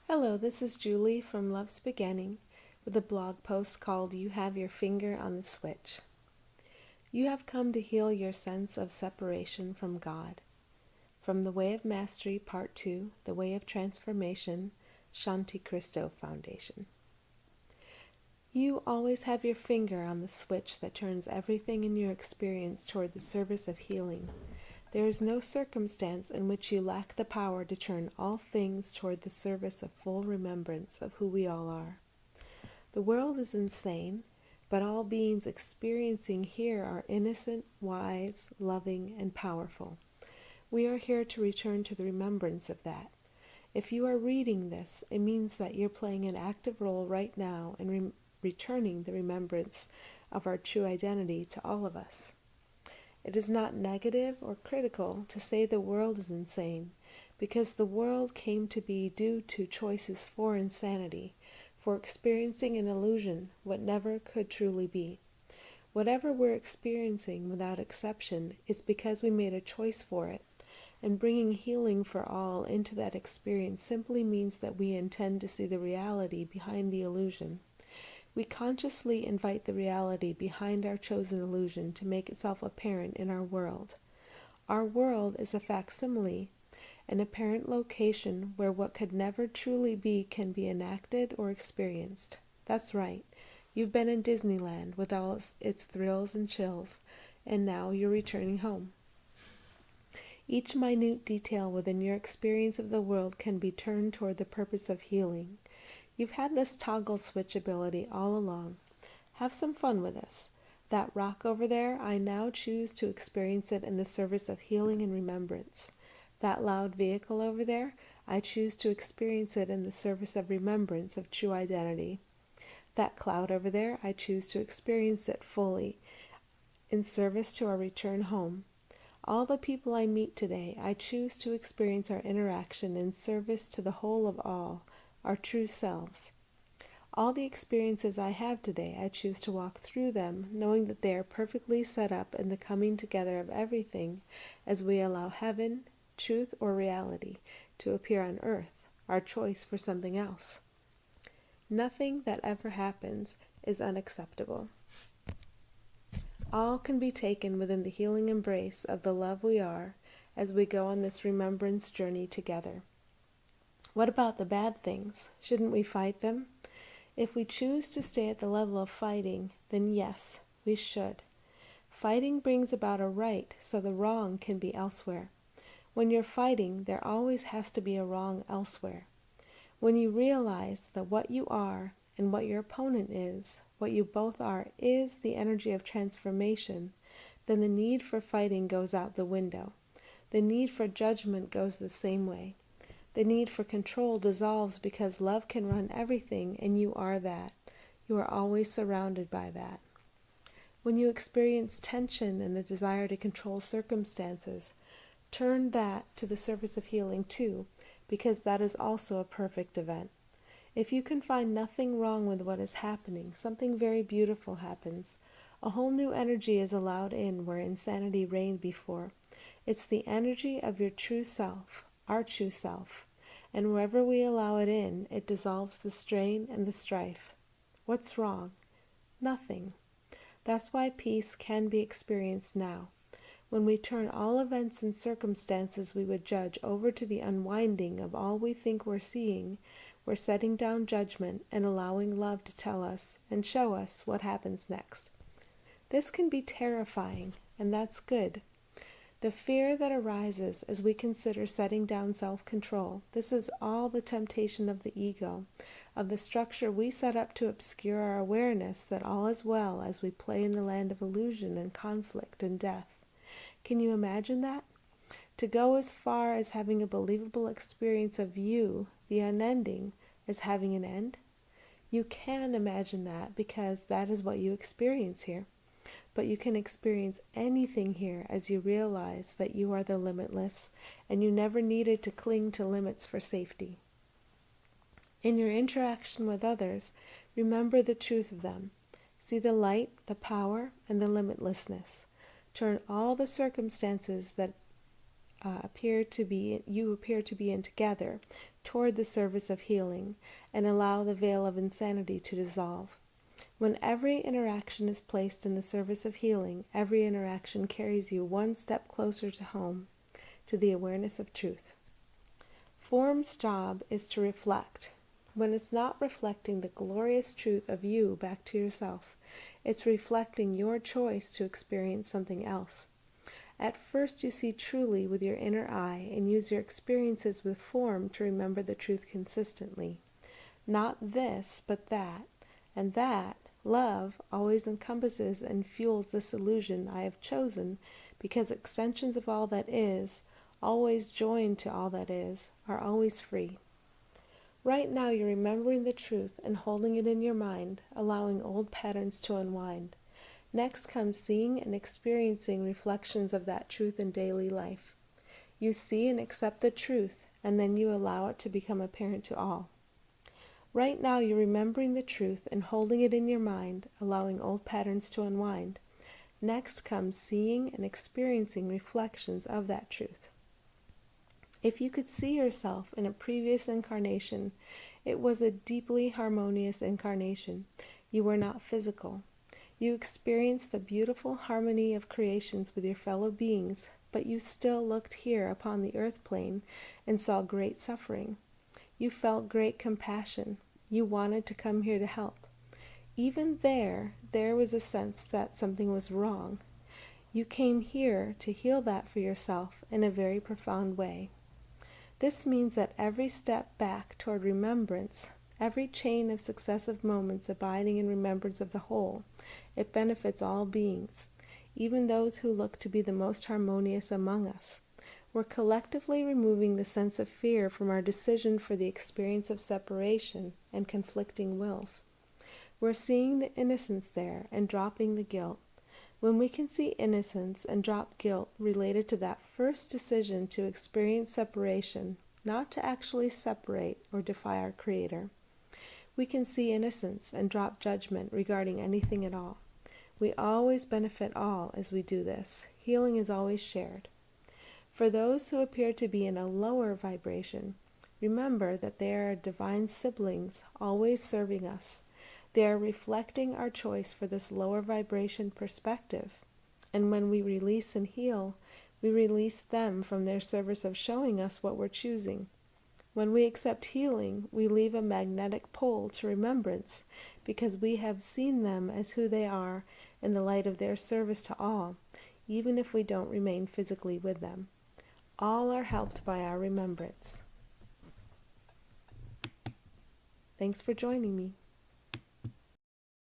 Hello, this is Julie from Love's Beginning with a blog post called You Have Your Finger on the Switch. You have come to heal your sense of separation from God. From The Way of Mastery, Part 2, The Way of Transformation, Shanti Christo Foundation. You always have your finger on the switch that turns everything in your experience toward the service of healing. There is no circumstance in which you lack the power to turn all things toward the service of full remembrance of who we all are. The world is insane, but all beings experiencing here are innocent, wise, loving, and powerful. We are here to return to the remembrance of that. If you are reading this, it means that you're playing an active role right now in returning the remembrance of our true identity to all of us. It is not negative or critical to say the world is insane, because the world came to be due to choices for insanity, for experiencing an illusion what never could truly be. Whatever we're experiencing without exception is because we made a choice for it, and bringing healing for all into that experience simply means that we intend to see the reality behind the illusion. We consciously invite the reality behind our chosen illusion to make itself apparent in our world. Our world is a facsimile, an apparent location where what could never truly be can be enacted or experienced. That's right. You've been in Disneyland with all its thrills and chills, and now you're returning home. Each minute detail within your experience of the world can be turned toward the purpose of healing. You've had this toggle switch ability all along. Have some fun with this. That rock over there, I now choose to experience it in the service of healing and remembrance. That loud vehicle over there, I choose to experience it in the service of remembrance of true identity. That cloud over there, I choose to experience it fully in service to our return home. All the people I meet today, I choose to experience our interaction in service to the whole of all, our true selves. All the experiences I have today, I choose to walk through them, knowing that they are perfectly set up in the coming together of everything as we allow heaven, truth, or reality to appear on earth, our choice for something else. Nothing that ever happens is unacceptable. All can be taken within the healing embrace of the love we are as we go on this remembrance journey together. What about the bad things? Shouldn't we fight them? If we choose to stay at the level of fighting, then yes, we should. Fighting brings about a right, so the wrong can be elsewhere. When you're fighting, there always has to be a wrong elsewhere. When you realize that what you are and what your opponent is, what you both are, is the energy of transformation, then the need for fighting goes out the window. The need for judgment goes the same way. The need for control dissolves because love can run everything, and you are that. You are always surrounded by that. When you experience tension and a desire to control circumstances, turn that to the service of healing too, because that is also a perfect event. If you can find nothing wrong with what is happening, something very beautiful happens. A whole new energy is allowed in where insanity reigned before. It's the energy of your true self, our true self, and wherever we allow it in, it dissolves the strain and the strife. What's wrong? Nothing. That's why peace can be experienced now. When we turn all events and circumstances we would judge over to the unwinding of all we think we're seeing, we're setting down judgment and allowing love to tell us and show us what happens next. This can be terrifying, and that's good. The fear that arises as we consider setting down self-control, this is all the temptation of the ego, of the structure we set up to obscure our awareness that all is well as we play in the land of illusion and conflict and death. Can you imagine that? To go as far as having a believable experience of you, the unending, as having an end? You can imagine that because that is what you experience here. But you can experience anything here as you realize that you are the limitless and you never needed to cling to limits for safety. In your interaction with others, remember the truth of them. See the light, the power, and the limitlessness. Turn all the circumstances that you appear to be in together toward the service of healing and allow the veil of insanity to dissolve. When every interaction is placed in the service of healing, every interaction carries you one step closer to home, to the awareness of truth. Form's job is to reflect. When it's not reflecting the glorious truth of you back to yourself, it's reflecting your choice to experience something else. At first you see truly with your inner eye and use your experiences with form to remember the truth consistently. Not this, but that, and that, love, always encompasses and fuels this illusion I have chosen because extensions of all that is, always joined to all that is, are always free. Right now you're remembering the truth and holding it in your mind, allowing old patterns to unwind. Next comes seeing and experiencing reflections of that truth in daily life. You see and accept the truth, and then you allow it to become apparent to all. Right now you're remembering the truth and holding it in your mind, allowing old patterns to unwind. Next comes seeing and experiencing reflections of that truth. If you could see yourself in a previous incarnation, it was a deeply harmonious incarnation. You were not physical. You experienced the beautiful harmony of creations with your fellow beings, but you still looked here upon the earth plane and saw great suffering. You felt great compassion. You wanted to come here to help. Even there was a sense that something was wrong. You came here to heal that for yourself in a very profound way. This means that every step back toward remembrance, every chain of successive moments abiding in remembrance of the whole, it benefits all beings, even those who look to be the most harmonious among us. We're collectively removing the sense of fear from our decision for the experience of separation and conflicting wills. We're seeing the innocence there and dropping the guilt. When we can see innocence and drop guilt related to that first decision to experience separation, not to actually separate or defy our Creator, we can see innocence and drop judgment regarding anything at all. We always benefit all as we do this. Healing is always shared. For those who appear to be in a lower vibration, remember that they are divine siblings always serving us. They are reflecting our choice for this lower vibration perspective. And when we release and heal, we release them from their service of showing us what we're choosing. When we accept healing, we leave a magnetic pull to remembrance because we have seen them as who they are in the light of their service to all, even if we don't remain physically with them. All are helped by our remembrance. Thanks for joining me.